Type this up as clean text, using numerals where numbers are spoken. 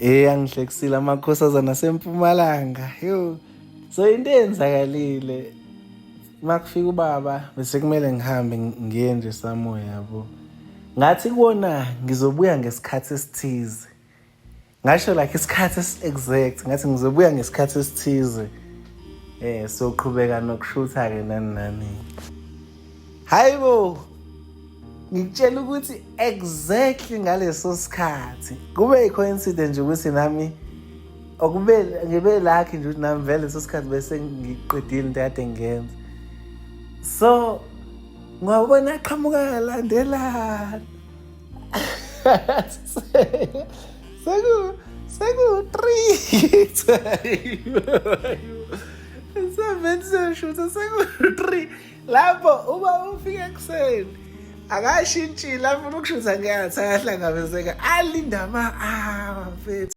Angihlekisile amakhosazana aseMpumalanga. Yo. So into eyenzakalile makufika ubaba bese kumele ngihambe ngiye nje somewhere yabo. Ngathi kuona ngizobuya ngesikhathi esithize. Ngasho like isikhathi exact ngathi ngizobuya ngesikhathi esithize. So qhubeka nokushutha ke nani. Hayibo. Ngikutshela ukuthi exactly ngaleso sikhathi kube i-coincidence nje ukuthi nami ngibe lucky nje ukuthi nami vele leso sikhathi bese ngiqedile into kade ngiyenza. So ngwabona aqhamuka yalandelana. Seku 3. Sevenze shutha seku 3. Lapho uba ufika ekuseni akashintshile afuna ukushutha ngeyathi ayahlangabezeka alinda ama-hour mfethu.